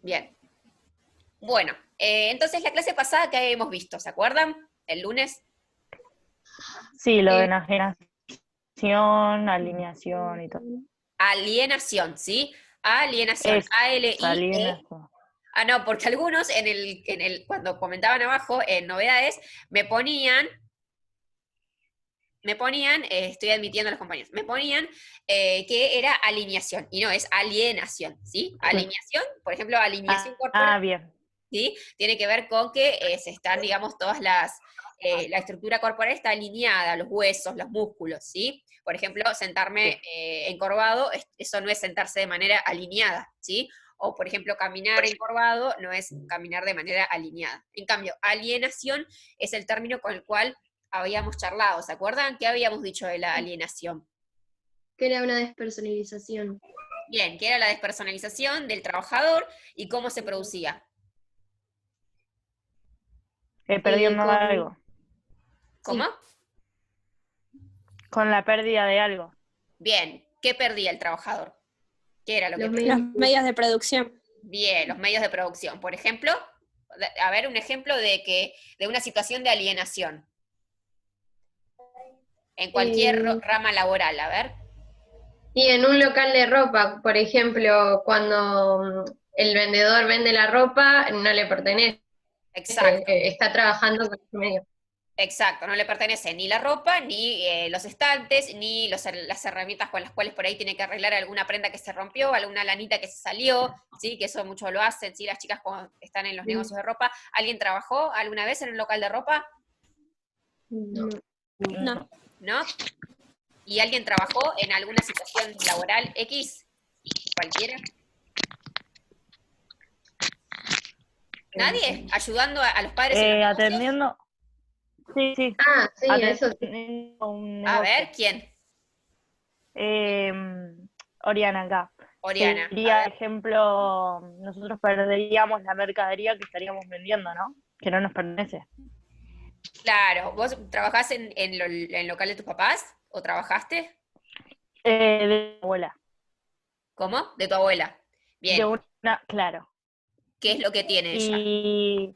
Bien. Bueno, entonces la clase pasada que hemos visto, ¿se acuerdan? El lunes. Sí, lo de Eh, enajenación, alineación y todo. Alienación, ¿sí? Alienación, Es A-L-I-E. alienación. Ah, no, porque algunos cuando comentaban abajo en novedades, me ponían, estoy admitiendo a los compañeros, me ponían que era alineación, y no, es alienación, ¿sí? Sí. Alineación, por ejemplo, alineación corporal, Bien. ¿sí? Tiene que ver con que se están, digamos, la estructura corporal está alineada, los huesos, los músculos, ¿sí? Por ejemplo, Sí. sentarme encorvado, eso no es sentarse de manera alineada, ¿sí? O, por ejemplo, caminar encorvado no es caminar de manera alineada. En cambio, alienación es el término con el cual habíamos charlado, ¿se acuerdan? ¿Qué habíamos dicho de la alienación? que era una despersonalización. Bien, que era la despersonalización del trabajador y cómo se producía. Perdiendo Con, algo. ¿Cómo? sí, Con la pérdida de algo. Bien, ¿qué perdía el trabajador? ¿Qué era lo que los perdía? medios. Los medios de producción. Bien, los medios de producción. Por ejemplo, a ver, un ejemplo de una situación de alienación en cualquier eh, rama laboral, a ver. y en un local de ropa, por ejemplo, cuando el vendedor vende la ropa, no le pertenece, Exacto, está trabajando con ese medio. exacto. No le pertenece ni la ropa, ni los estantes, ni las herramientas con las cuales por ahí tiene que arreglar alguna prenda que se rompió, alguna lanita que se salió, ¿sí? Que eso mucho lo hacen, ¿sí? Las chicas cuando están en los negocios de ropa. ¿Alguien trabajó alguna vez en un local de ropa? No. No. ¿No? ¿Y alguien trabajó en alguna situación laboral X? ¿Cualquiera? ¿Nadie? ¿Ayudando a los padres en los negocios? Atendiendo. Sí, sí. Ah, sí, eso sí. Atendiendo un A negocio. ver, ¿quién? Eh, Oriana acá. Oriana, a Sería, ver. ejemplo, nosotros perderíamos la mercadería que estaríamos vendiendo, ¿no? Que no nos pertenece. Claro, ¿vos trabajás en local de tus papás? ¿O trabajaste? De mi abuela. ¿Cómo? De tu abuela. De Bien, una, claro. ¿qué es lo que tiene ella? Y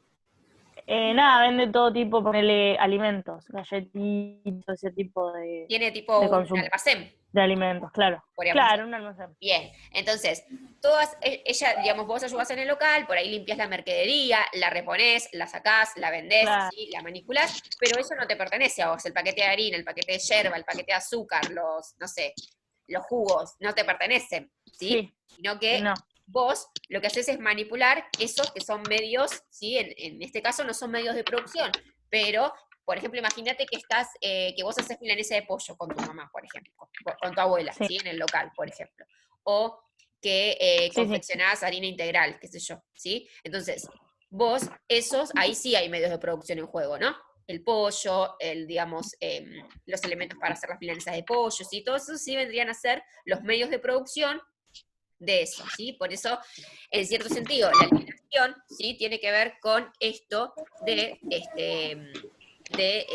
nada, vende todo tipo, ponele alimentos, galletitas, ese tipo Tiene tipo de un consumo, almacén, de alimentos, claro. podríamos decir. Claro, un almacén. Bien, entonces, ella, digamos, vos ayudás en el local, por ahí limpias la mercadería, la reponés, la sacás, la vendés, Claro, ¿sí? La manipulás, pero eso no te pertenece a vos, el paquete de harina, el paquete de yerba, el paquete de azúcar, no sé, los jugos, no te pertenecen, ¿sí? sí, Sino que no. vos lo que haces es manipular esos que son medios, ¿sí? En este caso no son medios de producción, pero, por ejemplo, imagínate que vos haces milanesa de pollo con tu mamá, por ejemplo, con tu abuela, Sí, ¿sí? En el local, por ejemplo. O que sí, sí. confeccionás harina integral, qué sé yo, ¿sí? Entonces, ahí sí hay medios de producción en juego, ¿no? El pollo, digamos, los elementos para hacer las milanesas de pollo, ¿sí? Todos esos sí vendrían a ser los medios de producción de eso, ¿sí? Por eso, en cierto sentido, la alienación, ¿sí? Tiene que ver con esto de que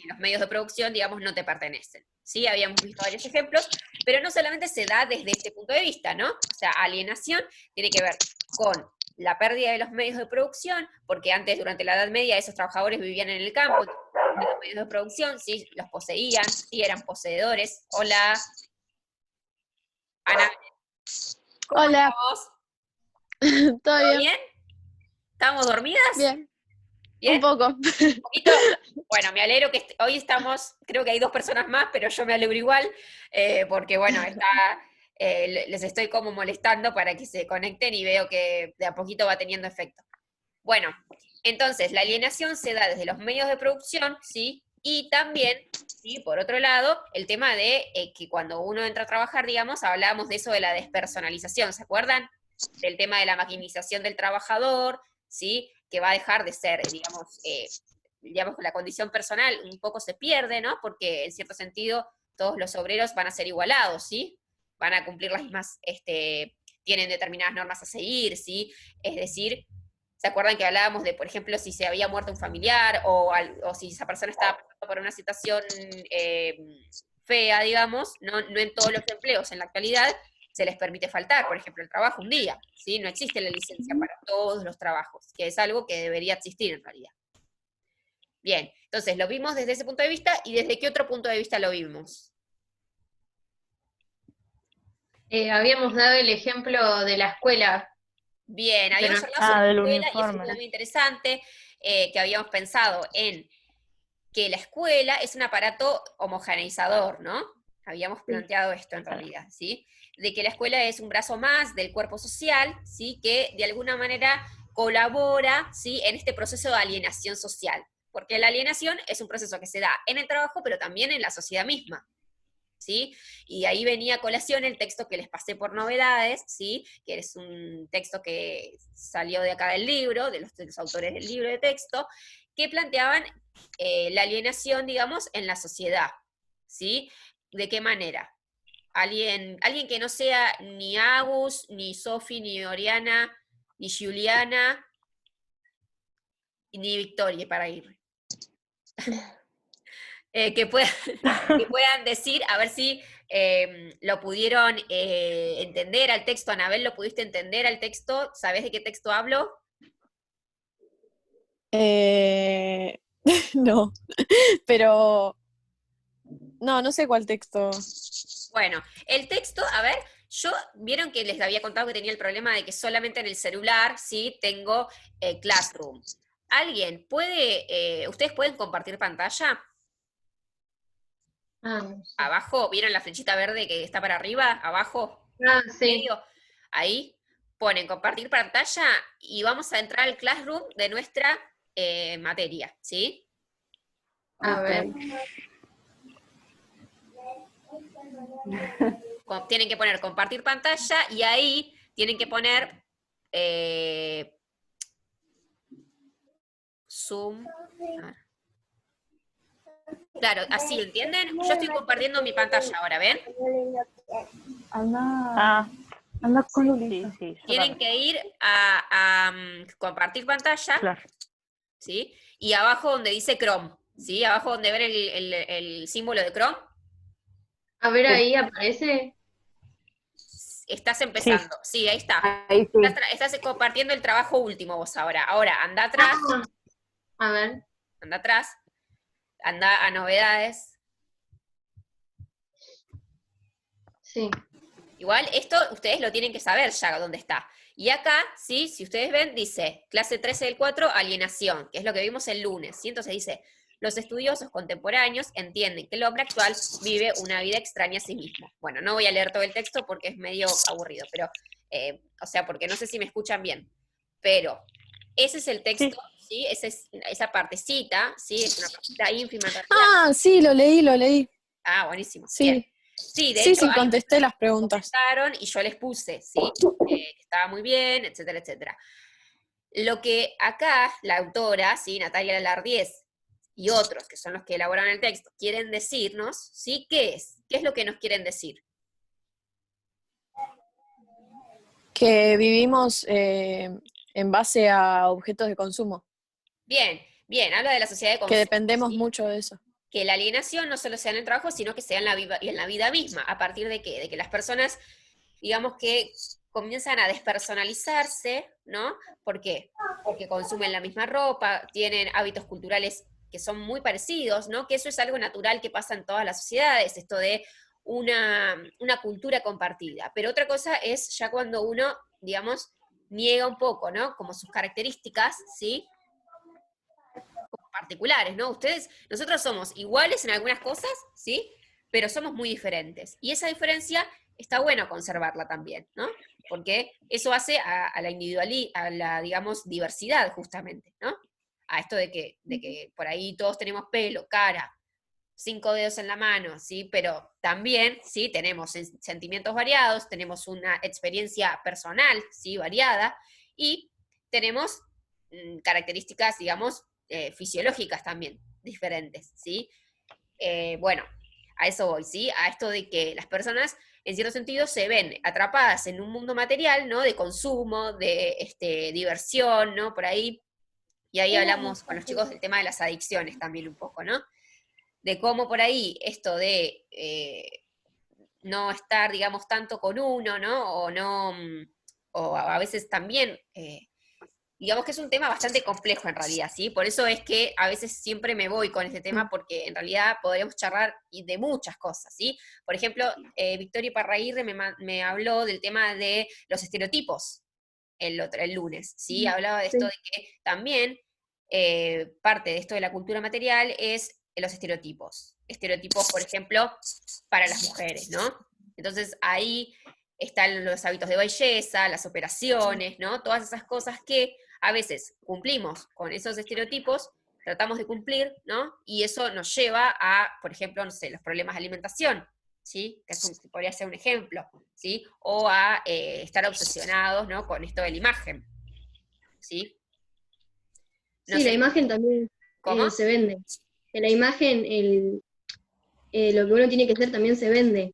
los medios de producción, digamos, no te pertenecen, ¿sí? Habíamos visto varios ejemplos, pero no solamente se da desde este punto de vista, ¿no? O sea, alienación tiene que ver con la pérdida de los medios de producción, porque antes, durante la Edad Media, esos trabajadores vivían en el campo, los medios de producción, ¿sí? Los poseían, ¿sí? Eran poseedores. Hola, Ana, ¿cómo Hola, estamos? ¿todo ¿Todo bien? bien? ¿Estamos dormidas? Bien, un ¿Bien? poco. ¿Un poquito? Bueno, me alegro que hoy estamos, creo que hay dos personas más, pero yo me alegro igual, porque bueno, les estoy como molestando para que se conecten y veo que de a poquito va teniendo efecto. Bueno, entonces la alienación se da desde los medios de producción, ¿sí? Y también, ¿sí? Por otro lado, el tema de que cuando uno entra a trabajar, digamos, hablábamos de eso de la despersonalización, ¿se acuerdan? Del tema de la maquinización del trabajador, ¿sí? Que va a dejar de ser, digamos, la condición personal un poco se pierde, ¿no? Porque en cierto sentido todos los obreros van a ser igualados, ¿sí? Van a cumplir las mismas, tienen determinadas normas a seguir, ¿sí? Es decir, ¿se acuerdan que hablábamos de, por ejemplo, si se había muerto un familiar o si esa persona estaba pasando por una situación fea, digamos, no en todos los empleos en la actualidad, se les permite faltar, por ejemplo, el trabajo un día, ¿sí? No existe la licencia para todos los trabajos, que es algo que debería existir en realidad. Bien, entonces lo vimos desde ese punto de vista, ¿y desde qué otro punto de vista lo vimos? Habíamos dado el ejemplo de la escuela. Bien, habíamos Pero- hablado sobre del la escuela, y eso uniforme. fue muy interesante, que habíamos pensado en que la escuela es un aparato homogeneizador, ¿no? Habíamos planteado esto en realidad, ¿sí? De que la escuela es un brazo más del cuerpo social, ¿sí? Que de alguna manera colabora, ¿sí? En este proceso de alienación social. Porque la alienación es un proceso que se da en el trabajo, pero también en la sociedad misma, ¿sí? Y ahí venía a colación el texto que les pasé por novedades, ¿sí? Que es un texto que salió de acá del libro, de los autores del libro de texto, que planteaban la alienación, digamos, en la sociedad, ¿sí? ¿De qué manera? Alguien que no sea ni Agus, ni Sofi, ni Oriana, ni Juliana, ni Victoria, para ir. Que puedan, que puedan decir, a ver si lo pudieron entender al texto. Anabel, ¿lo pudiste entender al texto? ¿Sabés de qué texto hablo? No, pero no sé cuál texto. Bueno, el texto, a ver, vieron que les había contado que tenía el problema de que solamente en el celular, sí, tengo Classroom. ¿Ustedes pueden compartir pantalla? no sé. Abajo, ¿vieron la flechita verde que está para arriba? Abajo, Sí. medio, ahí ponen compartir pantalla y vamos a entrar al Classroom de nuestra materia, ¿sí? A ver. Tienen que poner compartir pantalla y ahí tienen que poner Zoom. A ver. Claro, así, ¿entienden? Yo estoy compartiendo mi pantalla ahora, ¿ven? Ah, Anda con sí, Lulita. sí, yo Tienen también. que ir a compartir pantalla, Claro. ¿sí? Y abajo donde dice Chrome, ¿sí? Abajo donde ven el símbolo de Chrome, A ver, ahí aparece. estás empezando. Sí, ahí está. Ahí sí. Estás compartiendo el trabajo último vos ahora. Ahora, anda atrás, A ver. anda a novedades. Sí. Igual, esto ustedes lo tienen que saber ya dónde está. Y acá, ¿sí? Si ustedes ven, dice, clase 13 del 4, alienación, que es lo que vimos el lunes, ¿sí? Entonces dice, los estudiosos contemporáneos entienden que el hombre actual vive una vida extraña a sí mismo. Bueno, no voy a leer todo el texto porque es medio aburrido, pero, o sea, porque no sé si me escuchan bien, pero ese es el texto, ¿sí? Esa partecita, ¿sí? Es una partecita ínfima en realidad. Ah, sí, lo leí. Ah, buenísimo. Sí. Bien. Sí, de Sí, hecho, sí, hay contesté las preguntas. comentaron y yo les puse, ¿sí? Que estaba muy bien, etcétera, etcétera. Lo que acá la autora, ¿sí? Natalia Lardiez y otros, que son los que elaboran el texto, quieren decirnos, ¿sí? ¿Qué es? ¿Qué es lo que nos quieren decir? Que vivimos en base a objetos de consumo, Bien, bien, habla de la sociedad de que consumo. dependemos ¿sí? mucho de eso. Que la alienación no solo sea en el trabajo, sino que sea en la vida misma. ¿A partir de qué? De que las personas, digamos que comienzan a despersonalizarse, ¿no? ¿Por qué? Porque consumen la misma ropa, tienen hábitos culturales que son muy parecidos, ¿no? Que eso es algo natural que pasa en todas las sociedades, esto de una cultura compartida. Pero otra cosa es ya cuando uno, digamos, niega un poco, ¿no? Como sus características, ¿sí? Particulares, ¿no? Nosotros somos iguales en algunas cosas, ¿sí? Pero somos muy diferentes. Y esa diferencia está bueno conservarla también, ¿no? Porque eso hace a la a la, digamos, diversidad, justamente, ¿no? A esto de que por ahí todos tenemos pelo, cara, 5 dedos en la mano, ¿sí? Pero también, ¿sí? Tenemos sentimientos variados, tenemos una experiencia personal, ¿sí? Variada, y tenemos características, digamos, fisiológicas también diferentes, ¿sí? Bueno, a eso voy, ¿sí? A esto de que las personas, en cierto sentido, se ven atrapadas en un mundo material, ¿no? De consumo, de diversión, ¿no? Por ahí, y ahí hablamos con los chicos del tema de las adicciones también un poco, ¿no? De cómo por ahí esto de no estar, digamos, tanto con uno, ¿no? O no, o a veces también, digamos que es un tema bastante complejo en realidad, ¿sí? Por eso es que a veces siempre me voy con este tema, porque en realidad podríamos charlar de muchas cosas, ¿sí? Por ejemplo, Victoria Parraguirre me habló del tema de los estereotipos el lunes, ¿sí? Hablaba de esto Sí. de que también parte de esto de la cultura material es los estereotipos. Estereotipos, por ejemplo, para las mujeres, ¿no? Entonces ahí están los hábitos de belleza, las operaciones, ¿no? Todas esas cosas que a veces cumplimos con esos estereotipos, tratamos de cumplir, ¿no? Y eso nos lleva a, por ejemplo, no sé, los problemas de alimentación, ¿sí? Que podría ser un ejemplo, ¿sí? O a estar obsesionados, ¿no? Con esto de la imagen, ¿sí? No Sí, la sé, imagen también ¿cómo? se vende. En la imagen, lo que uno tiene que ser también se vende.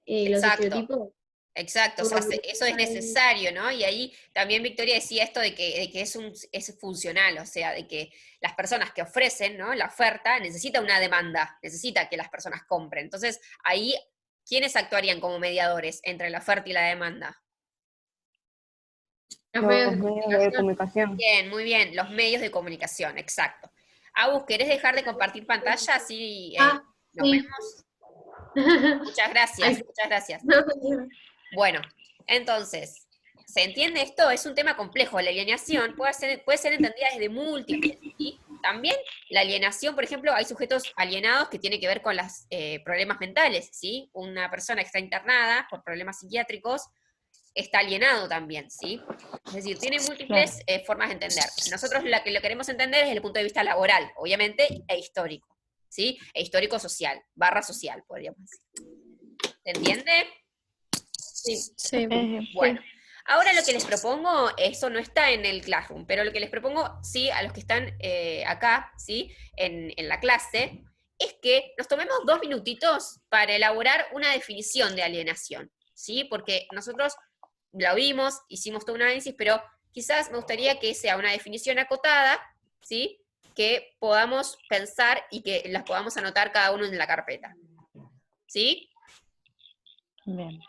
Los Exacto. estereotipos, Exacto, o sea, como que eso es necesario, ¿no? Y ahí también Victoria decía esto de que es funcional, o sea, de que las personas que ofrecen, ¿no? La oferta necesita una demanda, necesita que las personas compren. Entonces, ahí, ¿quiénes actuarían como mediadores entre la oferta y la demanda? Los medios Los de medios de comunicación. comunicación. Bien, muy bien, los medios de comunicación, exacto. Agus, ¿querés dejar de compartir pantalla? Así Ah, nos sí. vemos. Muchas gracias, Ay, muchas gracias. no, Bueno, entonces, ¿se entiende esto? Es un tema complejo. La alienación puede ser entendida desde múltiples, ¿sí? También la alienación, por ejemplo, hay sujetos alienados que tienen que ver con los problemas mentales, ¿sí? Una persona que está internada por problemas psiquiátricos está alienado también, ¿sí? Es decir, tiene Claro. múltiples formas de entender. Nosotros lo que lo queremos entender es desde el punto de vista laboral, obviamente, e histórico, ¿sí? E histórico-social, barra social, podríamos decir. ¿Se entiende? sí, Sí. Bueno, ahora lo que les propongo, eso no está en el Classroom, pero lo que les propongo, sí, a los que están acá, sí, en la clase, es que nos tomemos 2 minutitos para elaborar una definición de alienación, ¿sí? Porque nosotros lo vimos, hicimos todo un análisis, pero quizás me gustaría que sea una definición acotada, ¿sí? Que podamos pensar y que las podamos anotar cada uno en la carpeta, ¿sí? Bien.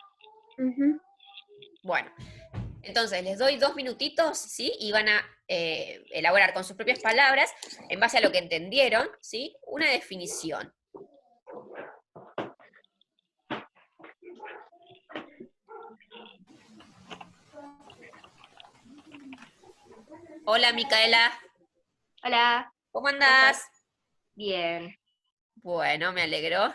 ujú. Bueno, entonces les doy 2 minutitos, ¿sí? Y van a elaborar con sus propias palabras, en base a lo que entendieron, ¿sí? Una definición. Hola, Micaela, Hola, ¿cómo ¿cómo andás? estás? Bien. Bueno, me alegro.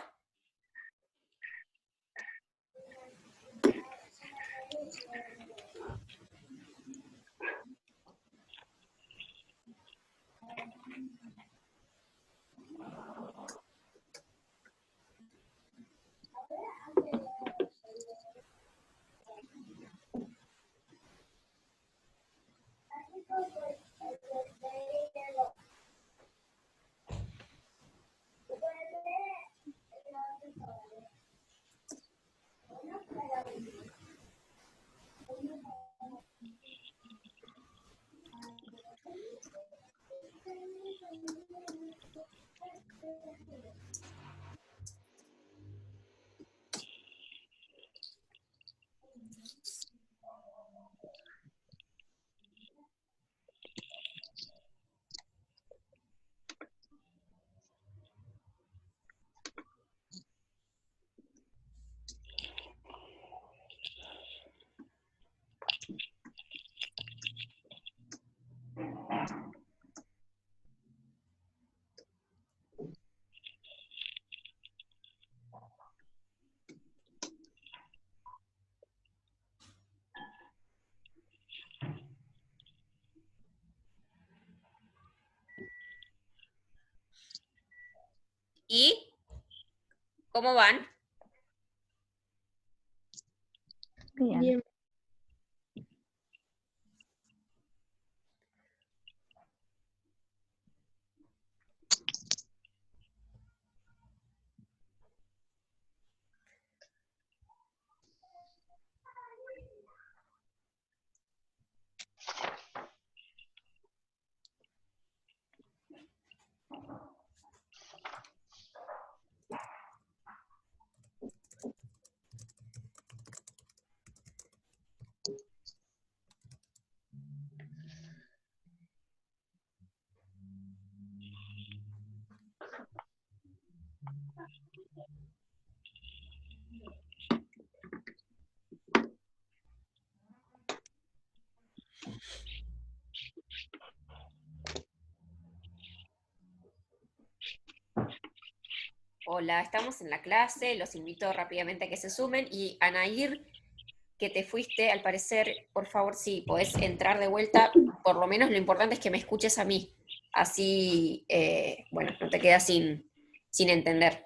¿Y cómo van? Bien. Bien. Hola, estamos en la clase, los invito rápidamente a que se sumen y Anair, que te fuiste, al parecer, por favor, si podés entrar de vuelta, por lo menos lo importante es que me escuches a mí, así, bueno, no te quedas sin entender.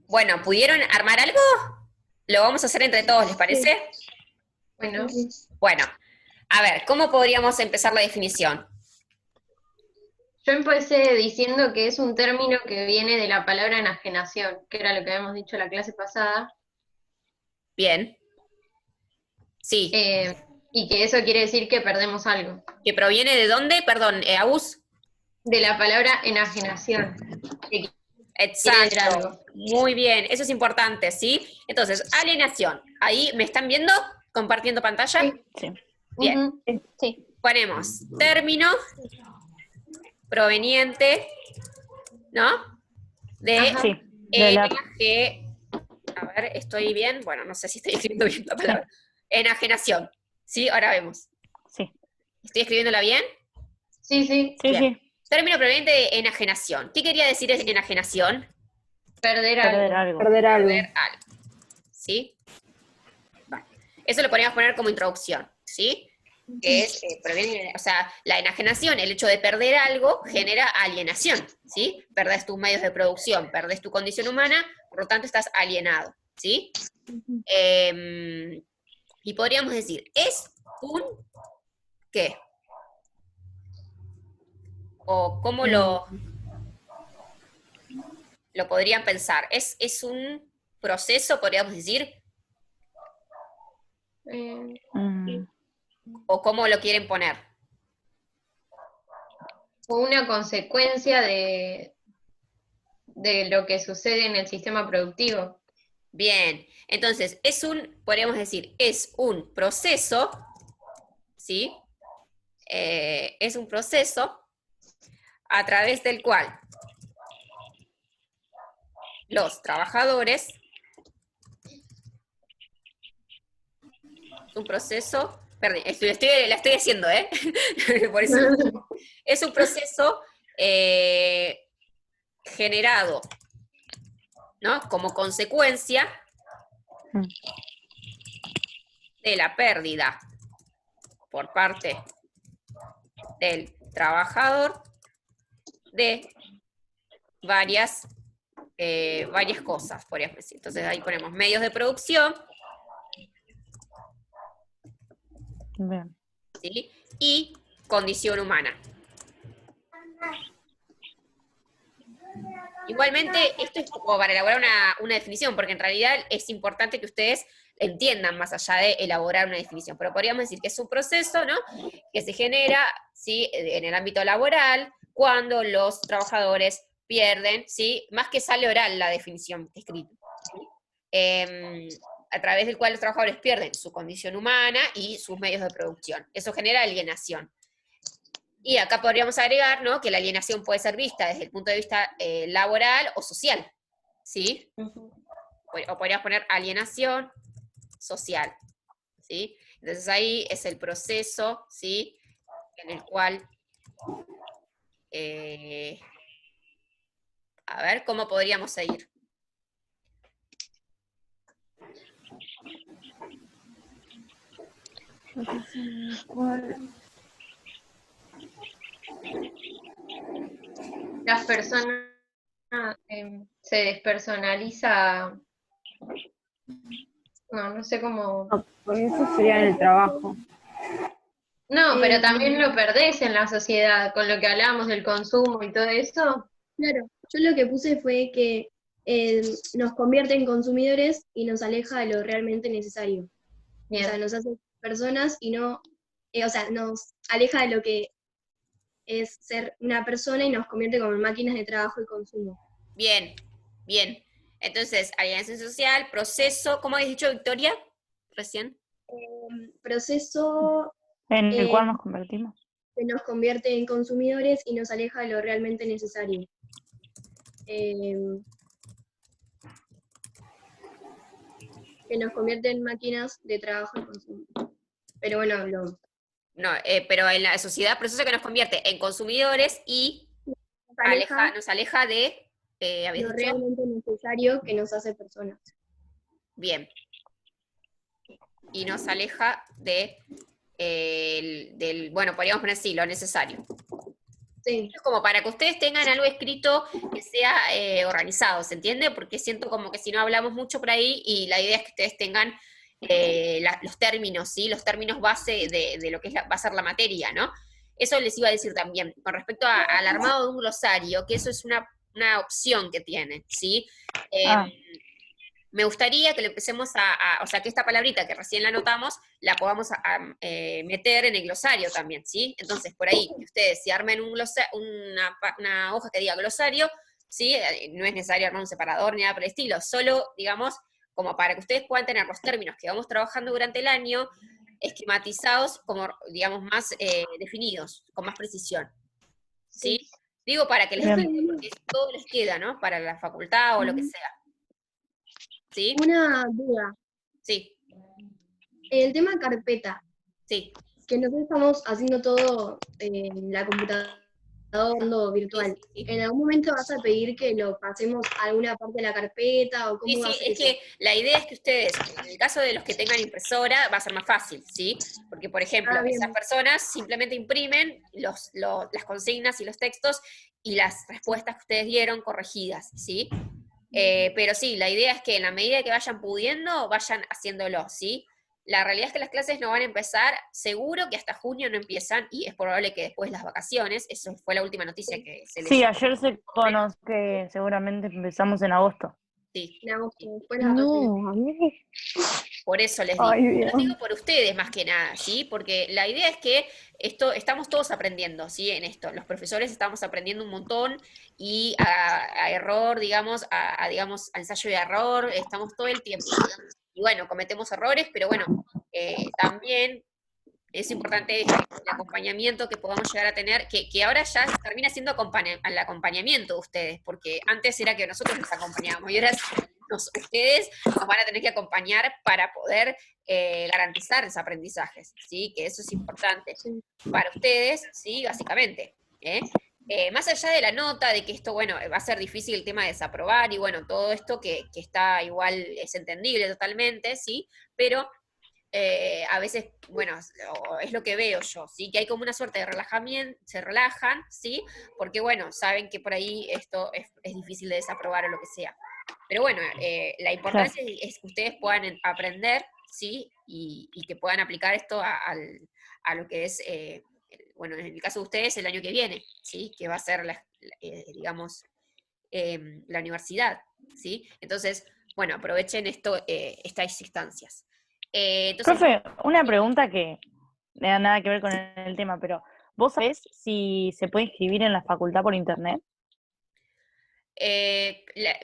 Bueno, ¿pudieron armar algo? Lo vamos a hacer entre todos, ¿les parece? Bueno, Bueno, a ver, ¿cómo podríamos empezar la definición? yo empecé diciendo que es un término que viene de la palabra enajenación, que era lo que habíamos dicho la clase pasada, Bien. Sí, y que eso quiere decir que perdemos algo. ¿que proviene de dónde? Perdón, Agus. De la palabra enajenación, que quiere decir Exacto. algo. Muy bien, eso es importante, ¿sí? Entonces, alienación. ¿Ahí me están viendo? ¿Compartiendo pantalla? Sí. Sí. Bien. Ujú, sí. Ponemos término proveniente, ¿no? De Ajá. Sí. De la, a ver, ¿estoy bien? Bueno, no sé si estoy escribiendo bien la palabra. Enajenación. ¿Sí? Ahora vemos. sí. ¿Estoy escribiéndola bien? Sí, sí, Sí, Bien. sí. Término proveniente de enajenación. ¿Qué quería decir enajenación? perder Perder algo. algo. Perder algo. Perder algo. ¿Sí? Vale. Eso lo podríamos poner como introducción, ¿sí? Que es, proviene, o sea, la enajenación, el hecho de perder algo, genera alienación, ¿sí? Perdés tus medios de producción, perdés tu condición humana, por lo tanto estás alienado, ¿sí? Y podríamos decir, es un ¿qué? O cómo lo podrían pensar. ¿Es un proceso, podríamos decir? Mm, ¿O cómo lo quieren poner? O una consecuencia de lo que sucede en el sistema productivo. Bien, entonces, podríamos decir, es un proceso, ¿sí? Es un proceso a través del cual los trabajadores, un proceso, perdón, la estoy haciendo, ¿eh? Por eso, es un proceso generado, ¿no? Como consecuencia de la pérdida por parte del trabajador de varias cosas, podríamos decir. Entonces ahí ponemos medios de producción, bien. ¿sí? Y condición humana. Igualmente, esto es como para elaborar una definición, porque en realidad es importante que ustedes entiendan más allá de elaborar una definición, pero podríamos decir que es un proceso, ¿no? Que se genera, ¿sí? En el ámbito laboral, cuando los trabajadores pierden, ¿sí? Más que sale oral la definición escrita, ¿sí? A través del cual los trabajadores pierden su condición humana y sus medios de producción. Eso genera alienación. Y acá podríamos agregar, ¿no? Que la alienación puede ser vista desde el punto de vista laboral o social, ¿sí? O podríamos poner alienación social, ¿sí? Entonces ahí es el proceso, ¿sí? En el cual, a ver, ¿cómo podríamos seguir? Las personas se despersonaliza, no sé cómo. Por eso sería en el trabajo. No, pero también lo perdés en la sociedad, con lo que hablábamos del consumo y todo eso. Claro, Yo lo que puse fue que nos convierte en consumidores y nos aleja de lo realmente necesario. O sea, Bien. nos hace personas y no, o sea, nos aleja de lo que es ser una persona y nos convierte como en máquinas de trabajo y consumo. Bien, bien. Entonces, alienación social, proceso, ¿cómo habéis dicho, Victoria? Recién. Proceso En el eh, cual nos convertimos. que nos convierte en consumidores y nos aleja de lo realmente necesario. Eh, que nos convierte en máquinas de trabajo y consumo. Pero bueno, No, pero en la sociedad, proceso que nos convierte en consumidores y nos aleja nos aleja de, ¿habéis lo dicho? realmente necesario que nos hace personas. Bien. Y nos aleja de, bueno, podríamos poner sí, lo necesario. Sí, Es como para que ustedes tengan algo escrito que sea organizado, ¿se entiende? Porque siento como que si no hablamos mucho por ahí y la idea es que ustedes tengan los términos, ¿sí? Los términos base de lo que va a ser la materia, ¿no? Eso les iba a decir también, con respecto al armado de un glosario, que eso es una opción que tienen, ¿sí? Ah. Me gustaría que lo empecemos o sea, que esta palabrita que recién la anotamos, la podamos meter en el glosario también, ¿sí? Entonces, por ahí, que ustedes si armen una hoja que diga glosario, ¿sí? No es necesario armar un separador ni nada por el estilo, solo, digamos, como para que ustedes puedan tener los términos que vamos trabajando durante el año, esquematizados, como, digamos, más definidos, con más precisión, ¿sí? Digo para que les Bien. quede, porque todo les queda, ¿no? Para la facultad o lo que sea, ¿sí? una duda. Sí, El tema carpeta, sí. que nosotros estamos haciendo todo en la computadora virtual. Sí, sí. ¿En algún momento vas a pedir que lo pasemos a alguna parte de la carpeta o cómo va a Sí, ser es eso? que la idea es que ustedes, en el caso de los que tengan impresora, va a ser más fácil, ¿sí? Porque, por ejemplo, Ah, bien. esas personas simplemente imprimen las consignas y los textos y las respuestas que ustedes dieron corregidas, ¿sí? Pero sí, la idea es que en la medida que vayan pudiendo, vayan haciéndolo, ¿sí? La realidad es que las clases no van a empezar, seguro que hasta junio no empiezan, y es probable que después las vacaciones, eso fue la última noticia que se Sí, leyó. ayer se conoce que seguramente empezamos en agosto. Sí. En agosto, después de las vacaciones. No, a mí. Por eso les digo. Ay, Yo Dios. lo digo por ustedes más que nada, ¿sí? Porque la idea es que estamos todos aprendiendo, ¿sí? En esto. Los profesores estamos aprendiendo un montón y a error, digamos, digamos, a ensayo y error, estamos todo el tiempo. Y bueno, cometemos errores, pero bueno, también es importante el acompañamiento que podamos llegar a tener, que ahora ya termina siendo el acompañamiento de ustedes, porque antes era que nosotros nos acompañábamos y ahora ustedes nos van a tener que acompañar para poder garantizar esos aprendizajes, ¿sí? Que eso es importante Sí. para ustedes, ¿sí? Básicamente. Más allá de la nota, de que esto, bueno, va a ser difícil el tema de desaprobar y bueno, todo esto que está igual, es entendible totalmente, ¿sí? Pero a veces, bueno, es lo que veo yo, ¿sí? Que hay como una suerte de relajamiento, se relajan, ¿sí? Porque, bueno, saben que por ahí esto es difícil de desaprobar o lo que sea. Pero bueno, la importancia es que ustedes puedan aprender, ¿sí? Y que puedan aplicar esto a lo que es, bueno, en el caso de ustedes, el año que viene, ¿sí? Que va a ser, digamos, la universidad, ¿sí? Entonces, bueno, aprovechen estas instancias. Entonces, Profe, una pregunta que no da nada que ver con el tema, pero ¿vos sabés si se puede inscribir en la facultad por internet?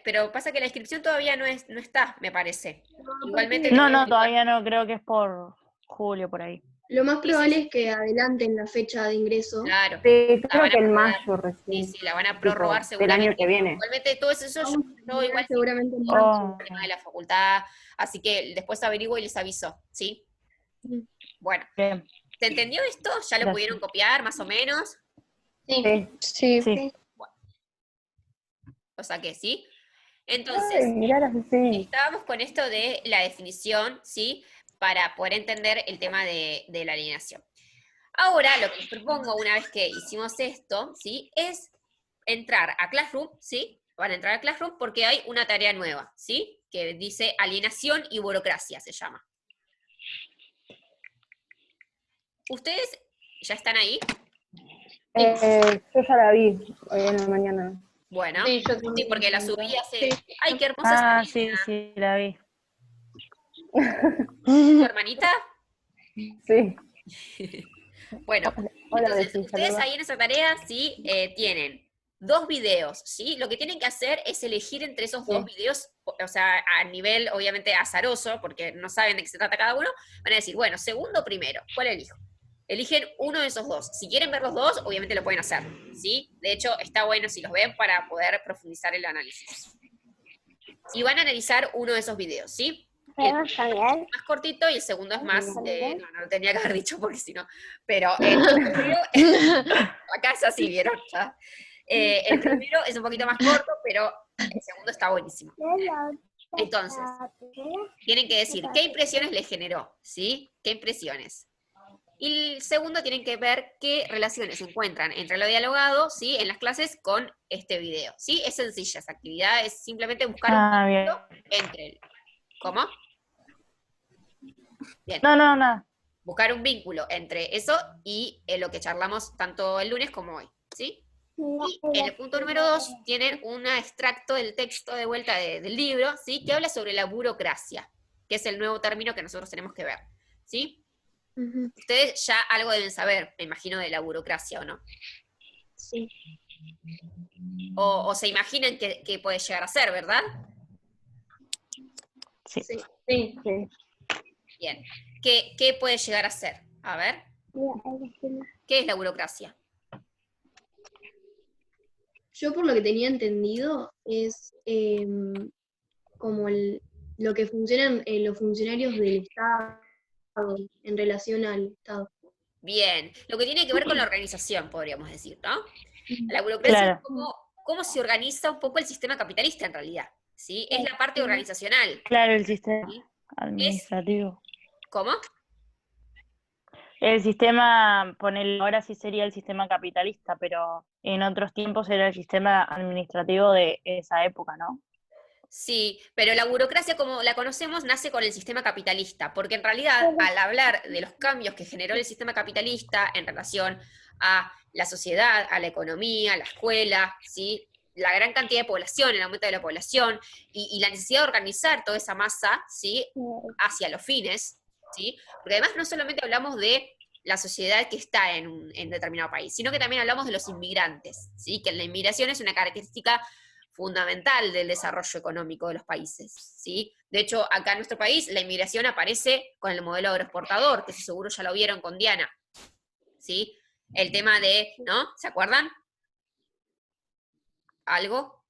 pero pasa que la inscripción todavía no está, me parece. No, Igualmente aparte, te No, voy a no, averiguar. todavía no, creo que es por julio, por ahí. lo más Sí, probable sí, es que adelanten la fecha de ingreso. claro. Sí, La creo van que a en prorrogar. mayo Sí, recién, sí, la van a tipo, prorrogar del año que seguramente. viene. Igualmente todo eso Vamos a yo igual terminar seguramente en con marzo. Oh, el tema de la facultad, así que después averiguo y les aviso, ¿sí? Sí. Bueno, bien, ¿se entendió esto? ¿Ya lo gracias. pudieron copiar más o menos? Sí. Sí. Sí. Sí. O sea que sí. Ay, Entonces, mirá la Ceci. estábamos con esto de la definición, ¿sí? Para poder entender el tema de la alineación. Ahora, lo que les propongo, una vez que hicimos esto, ¿sí? Es entrar a Classroom, ¿sí? Van a entrar a Classroom porque hay una tarea nueva, ¿sí? Que dice alienación y burocracia, se llama. ¿Ustedes ya están ahí? Yo ya la vi hoy en la mañana. Bueno, Sí, yo sí, también. porque la subí hace... Sí. ¡Ay, qué hermosa Ah, es sí, sí, la vi. tu hermanita! Sí. Bueno, Hola, entonces, Bessie, ustedes saluda. ahí en esa tarea, sí, tienen 2 videos, ¿sí? Lo que tienen que hacer es elegir entre esos 2 videos, o sea, a nivel, obviamente, azaroso, porque no saben de qué se trata cada uno, van a decir, bueno, segundo o primero, ¿cuál elijo? Eligen uno de esos 2. Si quieren ver los 2, obviamente lo pueden hacer, ¿sí? De hecho, está bueno si los ven para poder profundizar el análisis. Y van a analizar uno de esos videos, ¿sí? El más cortito y el segundo es más, no lo tenía que haber dicho porque si no, pero el primero, acá es así, ¿vieron? Ya. El primero es un poquito más corto, pero el segundo está buenísimo. Entonces, tienen que decir qué impresiones les generó, ¿sí? ¿Qué impresiones? Y el segundo tienen que ver qué relaciones se encuentran entre lo dialogado, ¿sí? En las clases con este video, ¿sí? Es sencilla esa actividad, es simplemente buscar un Ah, bien. vínculo entre el... ¿Cómo? Bien. No, nada. Buscar un vínculo entre eso y lo que charlamos tanto el lunes como hoy, ¿sí? Y en el punto número 2 tienen un extracto del texto de vuelta del libro, ¿sí? Que habla sobre la burocracia, que es el nuevo término que nosotros tenemos que ver, ¿sí? Ujú. Ustedes ya algo deben saber, me imagino, de la burocracia, ¿o no? Sí. O se imaginan que puede llegar a ser, ¿verdad? Sí. Sí. Sí. Sí. Bien. ¿Qué puede llegar a ser? A ver, ¿qué es la burocracia? Yo por lo que tenía entendido es como lo que funcionan los funcionarios del Estado en relación al Estado. Bien, lo que tiene que ver con la organización, podríamos decir, ¿no? La burocracia es Claro. cómo se organiza un poco el sistema capitalista en realidad, ¿sí? Es la parte organizacional, Claro, el sistema ¿sí? Es, administrativo. ¿cómo? El sistema, ponele, ahora sí sería el sistema capitalista, pero en otros tiempos era el sistema administrativo de esa época, ¿no? Sí, pero la burocracia como la conocemos nace con el sistema capitalista, porque en realidad al hablar de los cambios que generó el sistema capitalista en relación a la sociedad, a la economía, a la escuela, ¿sí? La gran cantidad de población, el aumento de la población y la necesidad de organizar toda esa masa, ¿sí? Hacia los fines, ¿sí? Porque además no solamente hablamos de la sociedad que está en determinado país, sino que también hablamos de los inmigrantes, ¿sí? Que la inmigración es una característica fundamental del desarrollo económico de los países, ¿sí? De hecho, acá en nuestro país la inmigración aparece con el modelo agroexportador, que seguro ya lo vieron con Diana, ¿sí? El tema de, ¿no? ¿Se acuerdan? ¿Algo?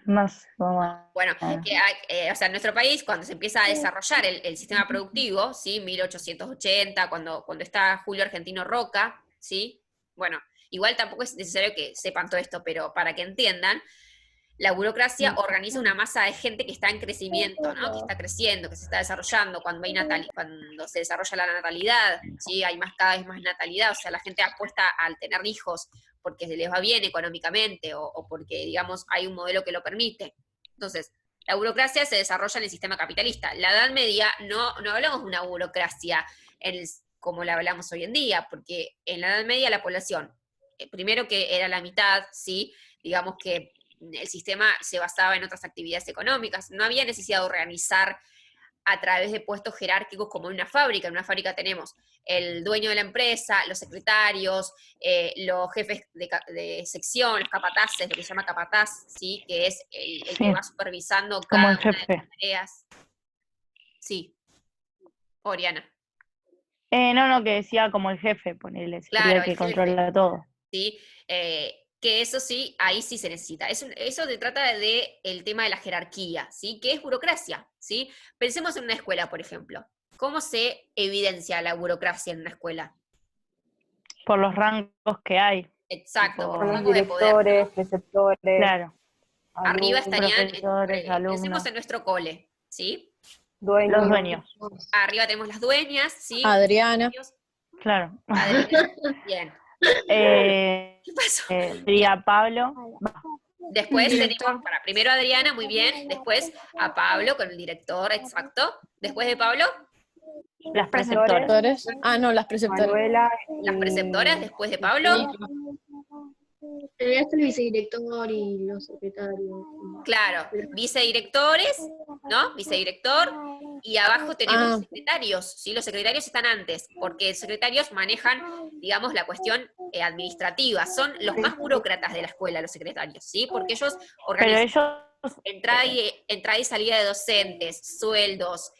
No sé cómo. Bueno, o sea, en nuestro país, cuando se empieza a desarrollar el sistema productivo, ¿sí? 1880, cuando está Julio Argentino Roca, ¿sí? Bueno, igual tampoco es necesario que sepan todo esto, pero para que entiendan, la burocracia organiza una masa de gente que está en crecimiento, ¿no? Que está creciendo, que se está desarrollando, cuando se desarrolla la natalidad, ¿sí? Hay cada vez más natalidad, o sea, la gente apuesta al tener hijos porque se les va bien económicamente o porque, digamos, hay un modelo que lo permite. Entonces, la burocracia se desarrolla en el sistema capitalista. La Edad Media no hablamos de una burocracia como la hablamos hoy en día, porque en la Edad Media la población, primero que era la mitad, ¿sí? Digamos que el sistema se basaba en otras actividades económicas, no había necesidad de organizar a través de puestos jerárquicos como en una fábrica. En una fábrica tenemos el dueño de la empresa, los secretarios, los jefes de sección, los capataces, lo que se llama capataz, ¿sí? Que es el que va supervisando como cada el una de jefe. las tareas. Sí, Oriana. No, que decía como el jefe, ponele, sería Claro, el que el jefe. controla todo. ¿Sí? Que eso sí, ahí sí se necesita. Eso se trata del tema de la jerarquía, ¿sí? Que es burocracia, ¿sí? Pensemos en una escuela, por ejemplo. ¿Cómo se evidencia la burocracia en una escuela? Por los rangos que hay. Exacto, por Con los los rangos de poder. directores, preceptores, Claro. Arriba alumnos, estarían, profesores, pensemos alumnos. en nuestro cole, ¿sí? dueños. Los dueños, Arriba tenemos las dueñas, ¿sí? Adriana. claro. Adriana, bien. Eh, ¿Qué pasó? Sería Pablo. Después tenemos, primero a Adriana, muy bien. Después a Pablo con el director, exacto. Después de Pablo, Las preceptoras. ¿Preceptores? Ah, no, las preceptoras. Manuela las preceptoras. Después de Pablo, En realidad está el vicedirector y los secretarios. Claro, vicedirectores, ¿no? Vicedirector, y abajo tenemos los secretarios, ¿sí? Los secretarios están antes, porque los secretarios manejan, digamos, la cuestión administrativa, son los más burócratas de la escuela, los secretarios, ¿sí? Porque ellos Pero organizan ellos, entrada y salida de docentes, sueldos,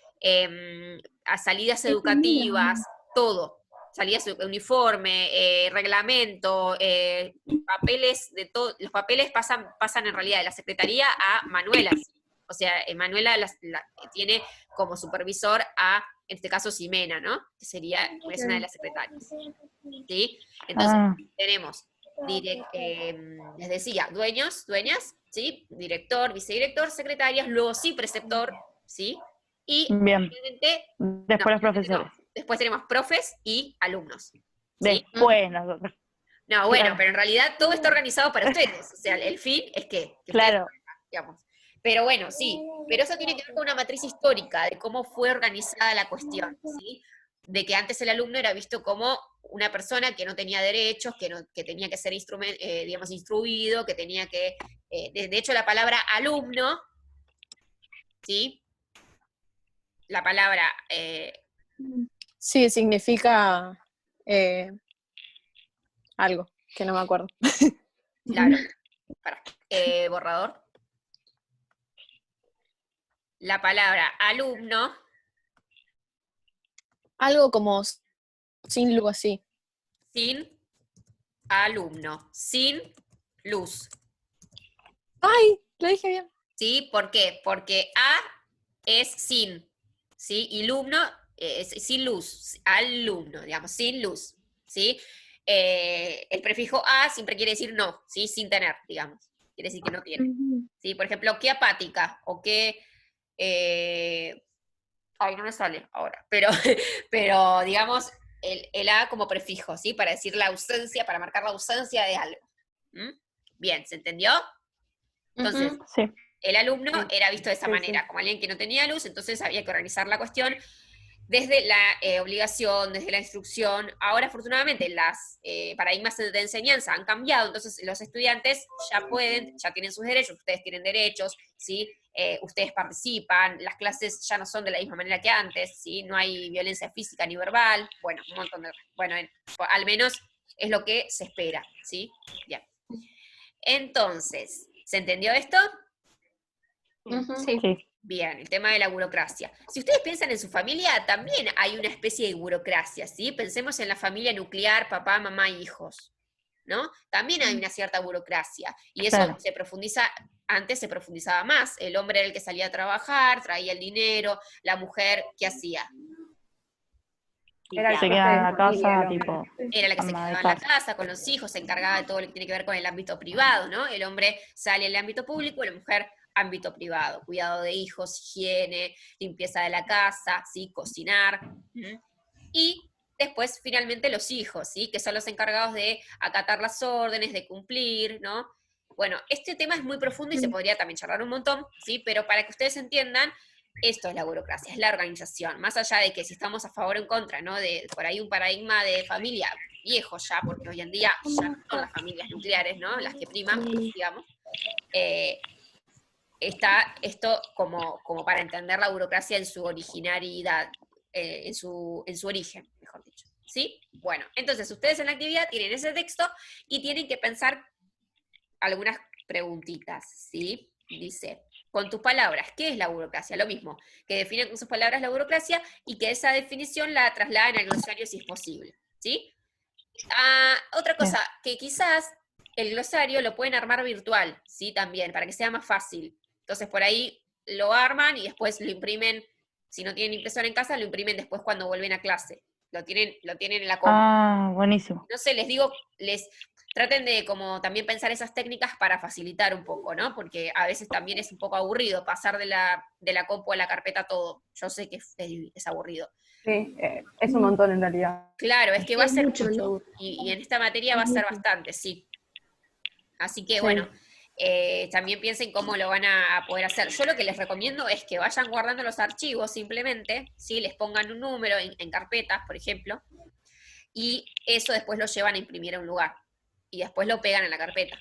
a salidas educativas, todo. Salidas, uniforme, reglamento, papeles de todo. Los papeles pasan en realidad de la secretaría a Manuela. O sea, Manuela tiene como supervisor a, en este caso, Ximena, ¿no? Que es una de las secretarias. ¿Sí? Entonces, tenemos, les decía, dueñas, ¿sí? Director, vicedirector, secretarias, luego sí, preceptor, ¿sí? Y, bien, obviamente, después los profesores. después tenemos profes y alumnos. ¿Sí? Después nosotros. No, bueno, Claro. pero en realidad todo está organizado para ustedes. O sea, el fin es que Claro. ustedes, digamos. Pero bueno, sí. Pero eso tiene que ver con una matriz histórica de cómo fue organizada la cuestión, ¿sí? De que antes el alumno era visto como una persona que no tenía derechos, que tenía que ser digamos, instruido, que tenía que... de hecho, la palabra alumno, ¿sí? La palabra... Sí, significa algo, que no me acuerdo. Claro. Borrador. La palabra alumno. Algo como sin luz así. Sin alumno. Sin luz. ¡Ay! Lo dije bien. ¿Sí? ¿Por qué? Porque a es sin. ¿Sí? Y alumno es sin luz. Alumno, digamos, sin luz. ¿Sí? El prefijo a siempre quiere decir no, ¿sí? Sin tener, digamos. Quiere decir que no tiene. ¿Sí? Por ejemplo, qué apática o qué... ay, no me sale ahora. Pero digamos, el a como prefijo, ¿sí? Para decir la ausencia, para marcar la ausencia de algo. ¿Mm? Bien, ¿se entendió? Entonces, Sí. el alumno era visto de esa Sí, manera, sí. como alguien que no tenía luz, entonces había que organizar la cuestión desde la obligación, desde la instrucción. Ahora, afortunadamente, las paradigmas de enseñanza han cambiado, entonces los estudiantes ya tienen sus derechos, ustedes tienen derechos, ¿sí? Ustedes participan, las clases ya no son de la misma manera que antes, ¿sí? No hay violencia física ni verbal, bueno, un montón de... Bueno, al menos es lo que se espera, ¿sí? Bien. Entonces, ¿se entendió esto? Sí. Sí. Bien, el tema de la burocracia. Si ustedes piensan en su familia, también hay una especie de burocracia, ¿sí? Pensemos en la familia nuclear, papá, mamá, hijos, ¿no? También hay una cierta burocracia. Y eso Claro. se profundiza, antes se profundizaba más. El hombre era el que salía a trabajar, traía el dinero, la mujer, ¿qué hacía? Era el Se jefe queda de en la familia, casa, el hombre. tipo, Era la que se ama de quedaba en la casa. casa con los hijos, se encargaba de todo lo que tiene que ver con el ámbito privado, ¿no? El hombre sale al ámbito público, la mujer ámbito privado, cuidado de hijos, higiene, limpieza de la casa, ¿sí? Cocinar. ¿Mm? Y después, finalmente, los hijos, ¿sí? Que son los encargados de acatar las órdenes, de cumplir, ¿no? Bueno, este tema es muy profundo y se podría también charlar un montón, ¿sí? Pero para que ustedes entiendan, esto es la burocracia, es la organización, más allá de que si estamos a favor o en contra, ¿no? De por ahí un paradigma de familia viejo ya, porque hoy en día ya no son las familias nucleares, ¿no? Las que priman, digamos. Está esto como para entender la burocracia en su originariedad, en su origen, mejor dicho. ¿Sí? Bueno, entonces ustedes en la actividad tienen ese texto y tienen que pensar algunas preguntitas, ¿sí? Dice, con tus palabras, ¿qué es la burocracia? Lo mismo, que definen con sus palabras la burocracia y que esa definición la trasladen al glosario si es posible, ¿sí? Otra cosa, que quizás el glosario lo pueden armar virtual, ¿sí? También, para que sea más fácil. Entonces, por ahí lo arman y después lo imprimen, si no tienen impresora en casa, lo imprimen después cuando vuelven a clase. Lo tienen en la compu. Ah, buenísimo. No sé, les digo, traten de como también pensar esas técnicas para facilitar un poco, ¿no? Porque a veces también es un poco aburrido pasar de la compu a la carpeta todo. Yo sé que es aburrido. Sí, es un montón en realidad. Claro, es que va a Es ser mucho, ¿no? y en esta materia va a ser bastante, sí. Así que Sí. bueno, también piensen cómo lo van a poder hacer. Yo lo que les recomiendo es que vayan guardando los archivos simplemente, ¿sí? Les pongan un número en carpetas, por ejemplo, y eso después lo llevan a imprimir a un lugar. y después lo pegan en la carpeta.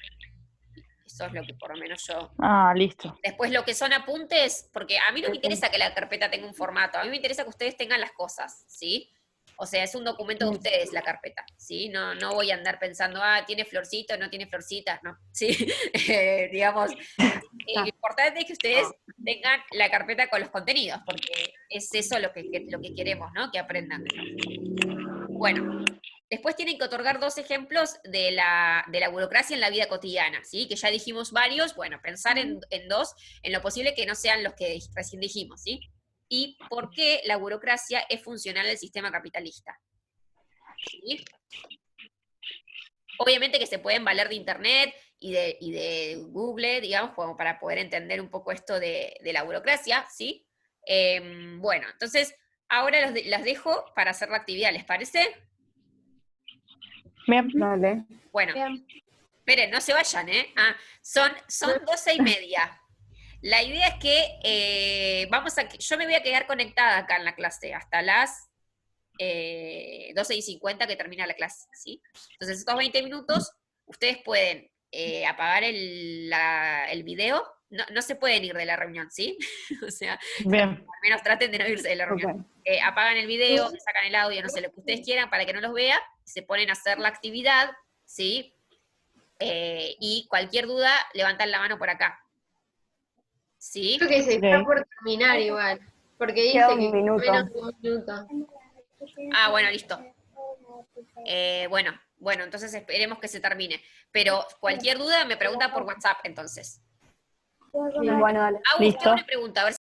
Eso es lo que por lo menos yo... Ah, listo. Después lo que son apuntes, porque a mí no me interesa que la carpeta tenga un formato, a mí me interesa que ustedes tengan las cosas, ¿sí? O sea, es un documento de ustedes la carpeta, ¿sí? No voy a andar pensando, tiene florcito, no tiene florcitas, ¿no? ¿Sí? Digamos, lo importante es que ustedes tengan la carpeta con los contenidos, porque es eso lo que queremos, ¿no? Que aprendan. Bueno, después tienen que otorgar 2 ejemplos de la burocracia en la vida cotidiana, ¿sí? Que ya dijimos varios, bueno, pensar en 2, en lo posible que no sean los que recién dijimos, ¿sí? Y por qué la burocracia es funcional al sistema capitalista. ¿Sí? Obviamente que se pueden valer de internet y de Google, digamos, como para poder entender un poco esto de la burocracia, ¿sí? Bueno, entonces, ahora las dejo para hacer la actividad, ¿les parece? Bien. Dale. Bueno, Bien. esperen, no se vayan, ¿eh? Son 12:30. La idea es que yo me voy a quedar conectada acá en la clase hasta las 12:50 que termina la clase, ¿sí? Entonces, estos 20 minutos, ustedes pueden apagar el video. No se pueden ir de la reunión, ¿sí? O sea, Bien. al menos traten de no irse de la reunión. Ok. Apagan el video, sacan el audio, no sé, lo que ustedes quieran para que no los vea, se ponen a hacer la actividad, ¿sí? Y cualquier duda, levantan la mano por acá. ¿Sí? Creo que se está Ok. por terminar igual, porque dice Queda un que minuto. menos de un minuto. Bueno, listo. Bueno, entonces esperemos que se termine. Pero cualquier duda me pregunta por WhatsApp, entonces. Bueno, dale. Agus, te hago Listo. una pregunta, a ver